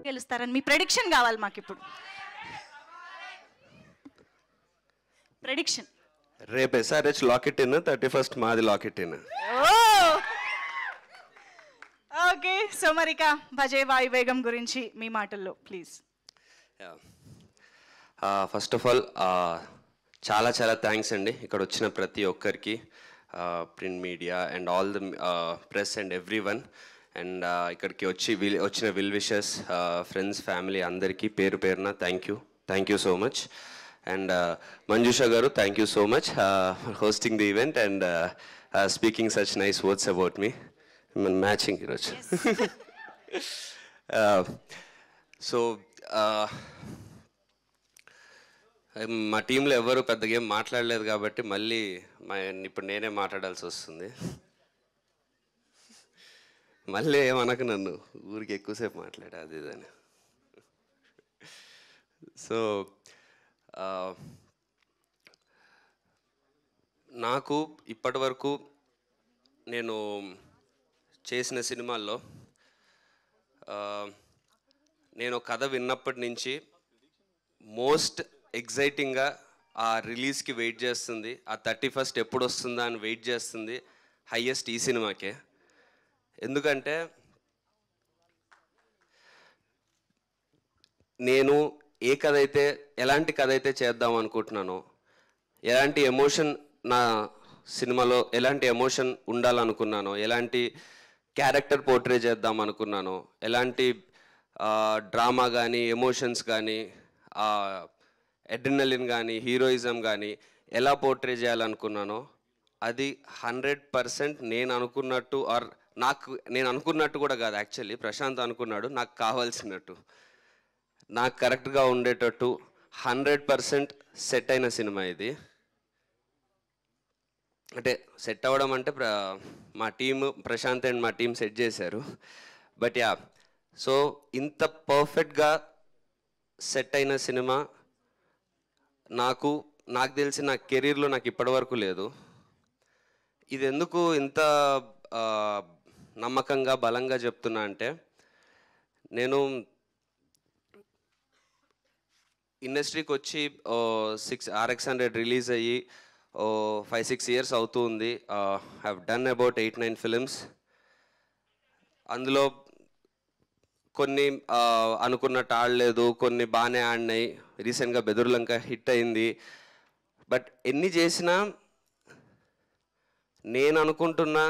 గెలుస్తారని మీ ప్రెడిక్షన్ కావాలి మాకు ఇప్పుడు. ప్రెడిక్షన్. రేపు SRH లాకెట్ ఇన్, 31st మాది లాకెట్ ఇన్. ఓకే, సో మరిక భజే వాయువేగం గురించి మీ మాటల్లో ప్లీజ్. ఫస్ట్ ఆఫ్ ఆల్ చాలా చాలా థ్యాంక్స్ అండి ఇక్కడ వచ్చిన ప్రతి ఒక్కరికి, print media and all the press and everyone. And ఇక్కడికి వచ్చిన విల్ విషెస్, ఫ్రెండ్స్, ఫ్యామిలీ అందరికీ పేరు పేరున thank you so much. And Manjusha garu, thank you so much for hosting the event and speaking such nice words about me. Matching ఈరోజు. So మా టీంలో ఎవరు పెద్దగా ఏం మాట్లాడలేదు కాబట్టి మళ్ళీ ఇప్పుడు నేనే మాట్లాడాల్సి వస్తుంది. మళ్ళీ ఏమనకు నన్ను, ఊరికి ఎక్కువసేపు మాట్లాడా అది ఇదని. సో నాకు ఇప్పటి వరకు నేను చేసిన సినిమాల్లో నేను కథ విన్నప్పటి నుంచి మోస్ట్ ఎగ్జైటింగ్గా ఆ రిలీజ్కి వెయిట్ చేస్తుంది, ఆ 31st ఎప్పుడు వస్తుందా అని వెయిట్ చేస్తుంది హయ్యెస్ట్ ఈ సినిమాకే. ఎందుకంటే నేను ఎలాంటి కథ అయితే చేద్దాం అనుకుంటున్నానో, ఎలాంటి ఎమోషన్ నా సినిమాలో ఎలాంటి ఎమోషన్ ఉండాలనుకున్నానో, ఎలాంటి క్యారెక్టర్ పోర్ట్రే చేద్దాం అనుకున్నానో, ఎలాంటి డ్రామా కానీ ఎమోషన్స్ కానీ అడ్రినలిన్ కానీ హీరోయిజం కానీ ఎలా పోర్ట్రే చేయాలనుకున్నానో అది 100% నేను అనుకున్నట్టు, ఆర్ నేను అనుకున్నట్టు కూడా కాదు, యాక్చువల్లీ ప్రశాంత్ అనుకున్నాడు నాకు కావాల్సినట్టు, నాకు కరెక్ట్గా ఉండేటట్టు 100% సెట్ అయిన సినిమా ఇది. అంటే సెట్ అవ్వడం అంటే మా టీము ప్రశాంత్ అండ్ మా టీం సెట్ చేశారు. బట్ యా, సో ఇంత పర్ఫెక్ట్గా సెట్ అయిన సినిమా నాకు తెలిసి నా కెరీర్లో నాకు ఇప్పటివరకు లేదు. ఇది ఎందుకు ఇంత నమ్మకంగా బలంగా చెప్తున్నా అంటే, నేను ఇండస్ట్రీకి వచ్చి RX100 రిలీజ్ అయ్యి 5-6 years అవుతుంది. Have done about 8-9 films. అందులో కొన్ని అనుకున్నట్టు ఆడలేదు, కొన్ని బాగానే ఆడినాయి. రీసెంట్గా బెదుర్లంక హిట్ అయింది. బట్ ఎన్ని చేసినా నేను అనుకుంటున్నా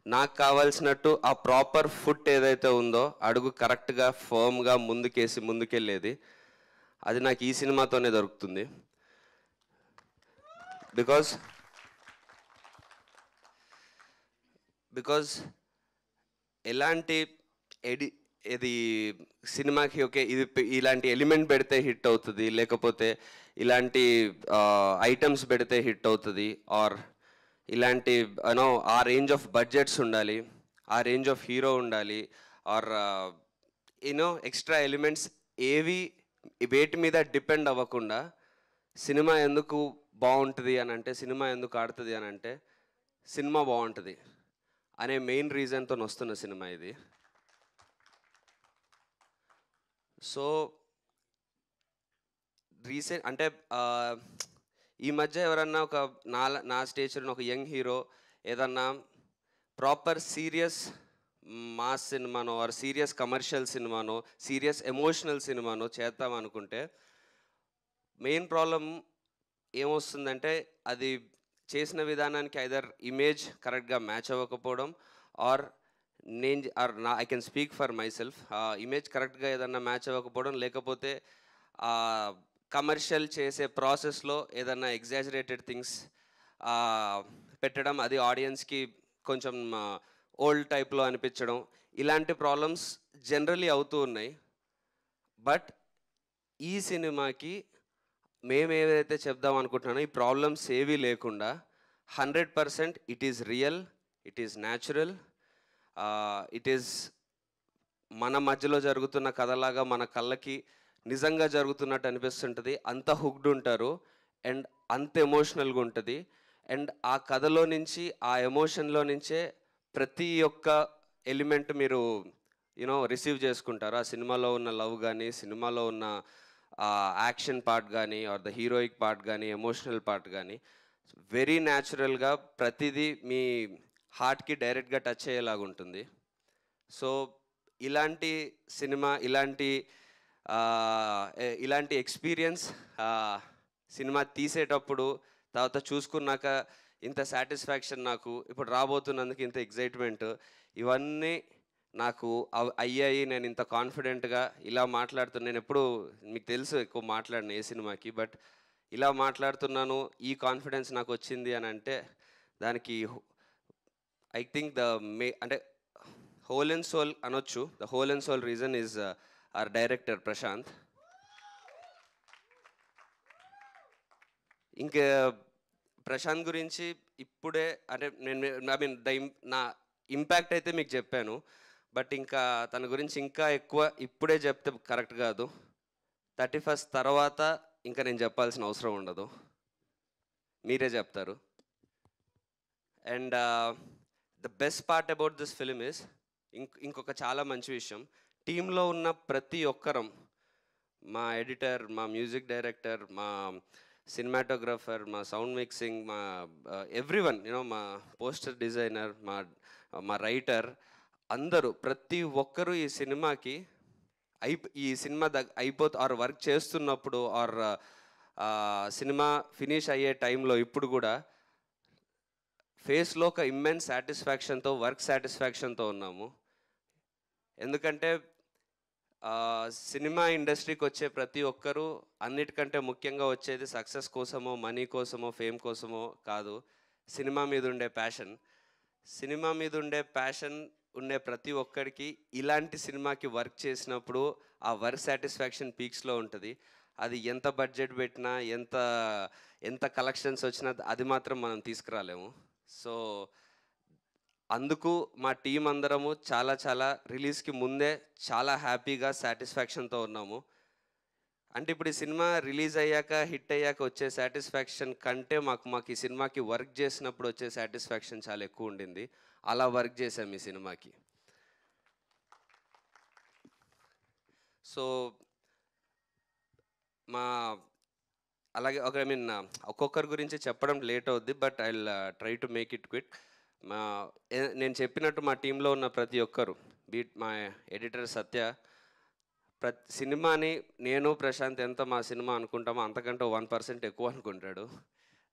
నాకు కావాల్సినట్టు ఆ ప్రాపర్ ఫుట్ ఏదైతే ఉందో, అడుగు కరెక్ట్గా ఫర్మ్గా ముందుకెళ్ళేది, అది నాకు ఈ సినిమాతోనే దొరుకుతుంది. బికాజ్ ఎలాంటి ఇది సినిమాకి ఓకే ఇది ఇలాంటి ఎలిమెంట్ పెడితే హిట్ అవుతుంది, లేకపోతే ఇలాంటి ఐటమ్స్ పెడితే హిట్ అవుతుంది, ఆర్ ఇలాంటి ఆ రేంజ్ ఆఫ్ బడ్జెట్స్ ఉండాలి, ఆ రేంజ్ ఆఫ్ హీరో ఉండాలి, ఆర్ ఎక్స్ట్రా ఎలిమెంట్స్ వేటి మీద డిపెండ్ అవ్వకుండా సినిమా ఎందుకు బాగుంటుంది అని అంటే, సినిమా ఎందుకు ఆడుతుంది అని అంటే, సినిమా బాగుంటుంది అనే మెయిన్ రీజన్తో వస్తున్న సినిమా ఇది. సో అంటే ఈ మధ్య ఎవరన్నా ఒక నా స్టేజ్లో ఒక యంగ్ హీరో ఏదన్నా ప్రాపర్ సీరియస్ మాస్ సినిమానో ఆర్ సీరియస్ కమర్షియల్ సినిమానో సీరియస్ ఎమోషనల్ సినిమానో చేద్దాం అనుకుంటే, మెయిన్ ప్రాబ్లం ఏమొస్తుందంటే అది చేసిన విధానానికి ఐదర్ ఇమేజ్ కరెక్ట్గా మ్యాచ్ అవ్వకపోవడం, or I can speak for myself, image కరెక్ట్గా ఏదన్నా మ్యాచ్ అవ్వకపోవడం, లేకపోతే కమర్షియల్ చేసే ప్రాసెస్లో ఏదన్నా ఎగ్జాజరేటెడ్ థింగ్స్ పెట్టడం, అది ఆడియన్స్కి కొంచెం ఓల్డ్ టైప్లో అనిపించడం, ఇలాంటి ప్రాబ్లమ్స్ జనరలీ అవుతూ ఉన్నాయి. బట్ ఈ సినిమాకి మేము ఏదైతే చెప్దాం అనుకుంటున్నానో ఈ ప్రాబ్లమ్స్ ఏవీ లేకుండా 100% it is real, it is natural, it is మన మధ్యలో జరుగుతున్న కథలాగా మన కళ్ళకి నిజంగా జరుగుతున్నట్టు అనిపిస్తుంటుంది. అంత హుక్డ్ ఉంటారు అండ్ అంత ఎమోషనల్గా ఉంటుంది. అండ్ ఆ కథలో నుంచి ఆ ఎమోషన్లో నుంచే ప్రతి ఒక్క ఎలిమెంట్ మీరు రిసీవ్ చేసుకుంటారు. ఆ సినిమాలో ఉన్న లవ్ కానీ, సినిమాలో ఉన్న యాక్షన్ పార్ట్ కానీ, ఆర్ ద హీరోయిక్ పార్ట్ కానీ, ఎమోషనల్ పార్ట్ కానీ వెరీ న్యాచురల్గా ప్రతిదీ మీ హార్ట్కి డైరెక్ట్గా టచ్ అయ్యేలాగా ఉంటుంది. సో ఇలాంటి సినిమా, ఇలాంటి ఎక్స్పీరియన్స్ సినిమా తీసేటప్పుడు తర్వాత చూసుకున్నాక ఇంత సాటిస్ఫాక్షన్, నాకు ఇప్పుడు రాబోతున్నందుకు ఇంత ఎగ్జైట్మెంట్, ఇవన్నీ నాకు అయ్యాయి. నేను ఇంత కాన్ఫిడెంట్గా ఇలా మాట్లాడుతున్నాను. నేను ఎప్పుడు మీకు తెలుసు ఎక్కువ మాట్లాడిన ఏ సినిమాకి, బట్ ఇలా మాట్లాడుతున్నాను, ఈ కాన్ఫిడెన్స్ నాకు వచ్చింది అని అంటే దానికి ఐ థింక్ అంటే హోల్ అండ్ సోల్ అనొచ్చు. The whole and soul reason is our director Prashanth. ఇంకా ప్రశాంత్ గురించి ఇప్పుడే అంటే నా ఇంపాక్ట్ అయితే మీకు చెప్పాను, బట్ ఇంకా తన గురించి ఇంకా ఎక్కువ ఇప్పుడే చెప్తే కరెక్ట్ కాదు. 31st తర్వాత ఇంకా నేను చెప్పాల్సిన అవసరం ఉండదు, మీరే చెప్తారు. And the best part about this film is, ఇంకొక చాలా మంచి విషయం, టీంలో ఉన్న ప్రతి ఒక్కరం, మా ఎడిటర్, మా మ్యూజిక్ డైరెక్టర్, మా సినిమాటోగ్రఫర్, మా సౌండ్ మిక్సింగ్, మా ఎవ్రీవన్, మా పోస్టర్ డిజైనర్, మా రైటర్, అందరూ ప్రతి ఒక్కరూ ఈ సినిమాకి ఈ సినిమా ఆర్ వర్క్ చేస్తున్నప్పుడు ఆర్ సినిమా ఫినిష్ అయ్యే టైంలో ఇప్పుడు కూడా ఫేస్లో ఒక ఇమ్మెన్స్ సాటిస్ఫాక్షన్తో, వర్క్ సాటిస్ఫాక్షన్తో ఉన్నాము. ఎందుకంటే సినిమా ఇండస్ట్రీకి వచ్చే ప్రతి ఒక్కరూ అన్నిటికంటే ముఖ్యంగా వచ్చేది సక్సెస్ కోసమో, మనీ కోసమో, ఫేమ్ కోసమో కాదు, సినిమా మీద ఉండే ప్యాషన్. సినిమా మీద ఉండే ప్యాషన్ ఉండే ప్రతి ఒక్కరికి ఇలాంటి సినిమాకి వర్క్ చేసినప్పుడు ఆ వర్క్ సాటిస్ఫాక్షన్ పీక్స్లో ఉంటుంది. అది ఎంత బడ్జెట్ పెట్టినా, ఎంత కలెక్షన్స్ వచ్చినా అది మాత్రం మనం తీసుకురాలేము. సో అందుకు మా టీం అందరము చాలా రిలీజ్కి ముందే చాలా హ్యాపీగా సాటిస్ఫాక్షన్తో ఉన్నాము. అంటే ఇప్పుడు ఈ సినిమా రిలీజ్ అయ్యాక, హిట్ అయ్యాక వచ్చే సాటిస్ఫాక్షన్ కంటే మాకు ఈ సినిమాకి వర్క్ చేసినప్పుడు వచ్చే సాటిస్ఫాక్షన్ చాలా ఎక్కువ ఉండింది. అలా వర్క్ చేసాం ఈ సినిమాకి. సో అలాగే ఒక్కొక్కరి గురించి చెప్పడం లేట్ అవుద్ది, but I will try to make it quick. నేను చెప్పినట్టు మా టీంలో ఉన్న ప్రతి ఒక్కరు, మా ఎడిటర్ సత్య, సినిమాని నేను ప్రశాంత్ ఎంత మా సినిమా అనుకుంటామో అంతకంటే 1% ఎక్కువ అనుకుంటాడు.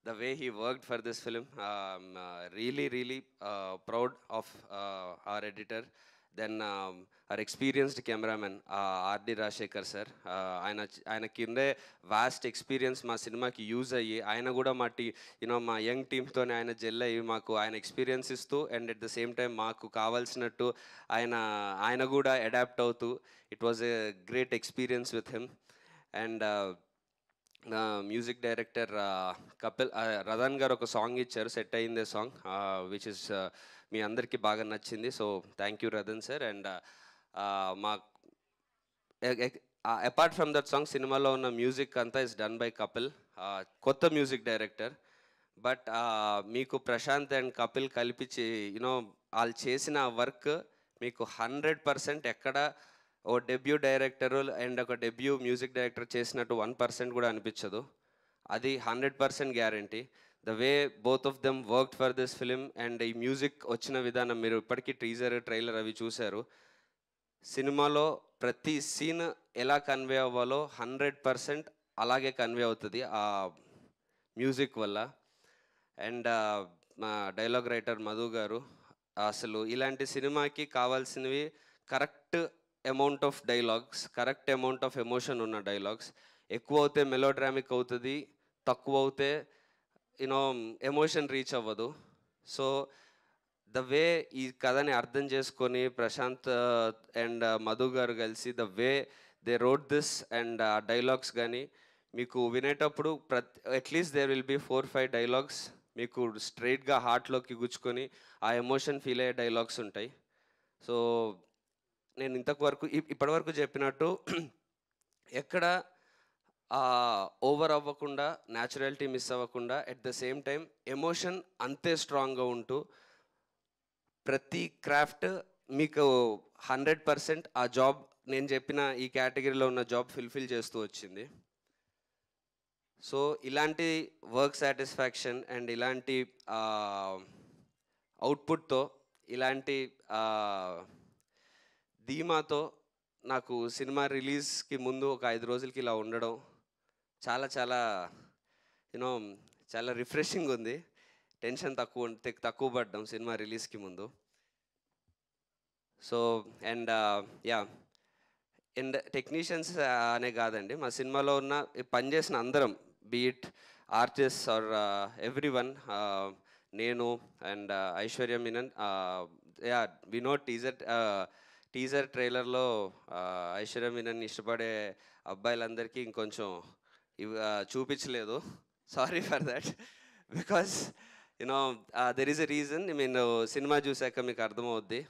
The way he worked for this film, really proud of our editor. Then our experienced cameraman, R.D. Rajshekhar sir, ఆయన కిందే వాస్ట్ ఎక్స్పీరియన్స్ మా సినిమాకి యూజ్ అయ్యి, ఆయన కూడా మా యంగ్ టీమ్తోనే ఆయన జెల్ అయ్యి మాకు ఆయన ఎక్స్పీరియన్స్ ఇస్తూ, and at the same time మాకు కావాల్సినట్టు ఆయన కూడా అడాప్ట్ అవుతూ, it was a great experience with him. And music director Kapil, Radan గారు ఒక సాంగ్ ఇచ్చారు, సెట్ అయిందే సాంగ్, విచ్ ఇస్ మీ అందరికీ బాగా నచ్చింది. So thank you Radan sir. And మా అపార్ట్ ఫ్రమ్ దట్ సాంగ్, సినిమాలో ఉన్న మ్యూజిక్ అంతా ఇస్ డన్ బై కపిల్, కొత్త మ్యూజిక్ డైరెక్టర్. బట్ మీకు ప్రశాంత్ అండ్ కపిల్ కలిపి వాళ్ళు చేసిన వర్క్ మీకు 100% ఎక్కడ ఓ డెబ్యూ డైరెక్టరు అండ్ ఒక డెబ్యూ మ్యూజిక్ డైరెక్టర్ చేసినట్టు 1% కూడా అనిపించదు. అది 100% guarantee. The way both of them worked for this film, and ఈ మ్యూజిక్ వచ్చిన విధానం మీరు ఇప్పటికీ టీజర్, ట్రైలర్ అవి చూశారు. సినిమాలో ప్రతి సీన్ ఎలా కన్వే అవ్వాలో 100% అలాగే కన్వే అవుతుంది ఆ మ్యూజిక్ వల్ల. అండ్ మా డైలాగ్ రైటర్ మధు గారు, అసలు ఇలాంటి సినిమాకి కావాల్సినవి correct amount of dialogues, correct amount of emotion ఉన్న డైలాగ్స్. ఎక్కువ అవుతే మెలోడ్రామిక్ అవుతుంది, తక్కువ అవుతే ఎమోషన్ రీచ్ అవ్వదు. సో ద వే ఈ కథని అర్థం చేసుకొని ప్రశాంత్ అండ్ మధు గారు కలిసి the way they wrote this, and dialogues కానీ మీకు వినేటప్పుడు at least there will be 4-5 dialogues మీకు స్ట్రైట్గా హార్ట్లోకి గుచ్చుకొని ఆ ఎమోషన్ ఫీల్ అయ్యే డైలాగ్స్ ఉంటాయి. సో నేను ఇప్పటివరకు చెప్పినట్టు ఎక్కడ ఓవర్ అవ్వకుండా, న్యాచురాలిటీ మిస్ అవ్వకుండా, at the same time emotion అంతే స్ట్రాంగ్గా ఉంటూ ప్రతి క్రాఫ్ట్ మీకు 100% ఆ జాబ్ నేను చెప్పిన ఈ కేటగిరీలో ఉన్న జాబ్ ఫుల్ఫిల్ చేస్తూ వచ్చింది. సో ఇలాంటి వర్క్ సాటిస్ఫాక్షన్ అండ్ ఇలాంటి అవుట్పుట్తో, ఇలాంటి ధీమాతో నాకు సినిమా రిలీజ్కి ముందు ఒక 5 రోజులకి ఇలా ఉండడం చాలా చాలా యూనో చాలా రిఫ్రెషింగ్ ఉంది. టెన్షన్ తక్కువ పడ్డాం సినిమా రిలీజ్కి ముందు. So and ya and technicians అనే కాదండి, మా సినిమాలో ఉన్న పనిచేసిన అందరం, బీట్ ఆర్టిస్ట్ ఆర్ ఎవ్రీవన్, నేను and Aishwarya Menon, ya we know teaser ట్రైలర్లో ఐశ్వర్య మీనన్ ఇష్టపడే అబ్బాయిలందరికీ ఇంకొంచెం చూపించలేదు. Sorry for that, because you know there is a reason. Mean cinema చూసాక మీకు అర్థమవుద్ది.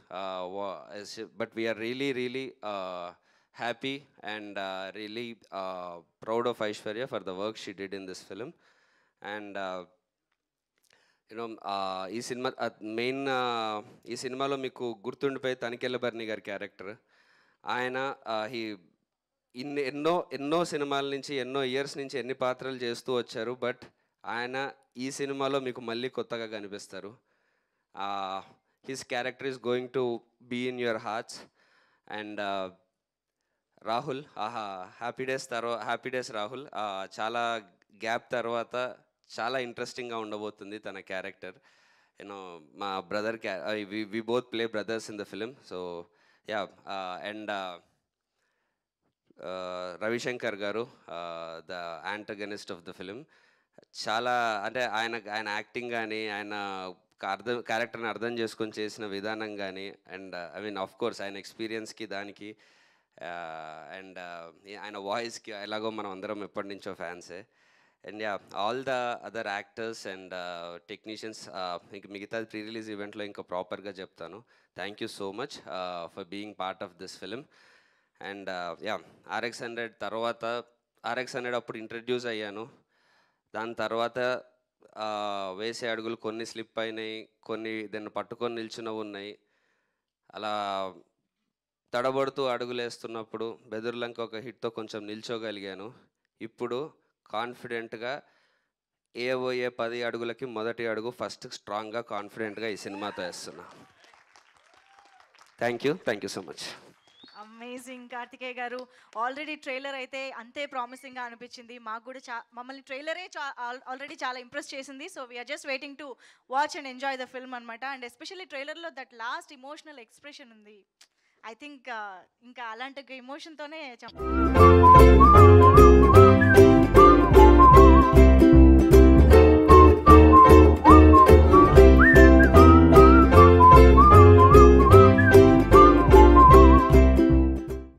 But we are really happy and really proud of Aishwarya for the work she did in this film. And ఈ cinema main ఈ సినిమాలో మీకు గుర్తుండిపోయి తనికెళ్ళ బర్ని గారి character. ఆయన ఎన్నో సినిమాల నుంచి, ఎన్నో ఇయర్స్ నుంచి ఎన్ని పాత్రలు చేస్తూ వచ్చారు. బట్ ఆయన ఈ సినిమాలో మీకు మళ్ళీ కొత్తగా కనిపిస్తారు. His character is going to be in your hearts. And Rahul, Happy Days Rahul, చాలా గ్యాప్ తర్వాత చాలా ఇంట్రెస్టింగ్గా ఉండబోతుంది తన క్యారెక్టర్. యూనో మా brother we both play brothers in the film. So ya and Ravishankar garu, the antagonist of the film, చాలా అంటే ఆయన యాక్టింగ్ కానీ, ఆయన క్యారెక్టర్ని అర్థం చేసుకొని చేసిన విధానం కానీ, and I mean of course ఆయన ఎక్స్పీరియన్స్కి దానికి, అండ్ ఆయన వాయిస్కి ఎలాగో మనం అందరం ఎప్పటి నుంచో ఫ్యాన్సే. And ya all the other actors and technicians, ఇంక మిగతా ప్రీ రిలీజ్ ఈవెంట్లో ఇంకా ప్రాపర్గా చెప్తాను. Thank you so much for being part of this film. And ya RX-100 తర్వాత, RX-100 అప్పుడు ఇంట్రడ్యూస్ అయ్యాను. దాని తర్వాత వేసే అడుగులు కొన్ని స్లిప్ అయినాయి, కొన్ని దాన్ని పట్టుకొని నిల్చున్నవి ఉన్నాయి. అలా తడబడుతూ అడుగులేస్తున్నప్పుడు బెదుర్లంక ఒక హిట్తో కొంచెం నిల్చోగలిగాను. ఇప్పుడు కాన్ఫిడెంట్గా ఏవోయే 10 అడుగులకి మొదటి అడుగు ఫస్ట్ స్ట్రాంగ్గా కాన్ఫిడెంట్గా ఈ సినిమాతో వేస్తున్నా. Thank you so much. Amazing Karthikeya garu. Already trailer అయితే అంతే ప్రామిసింగ్గా అనిపించింది. మాకు కూడా మమ్మల్ని ట్రైలరే ఆల్రెడీ చాలా ఇంప్రెస్ చేసింది. So we are just waiting to watch and enjoy the film అనమాట. అండ్ ఎస్పెషల్లీ ట్రైలర్లో దట్ లాస్ట్ ఇమోషనల్ ఎక్స్ప్రెషన్ ఉంది. ఐ థింక్ ఇంకా అలాంటి ఎమోషన్తోనే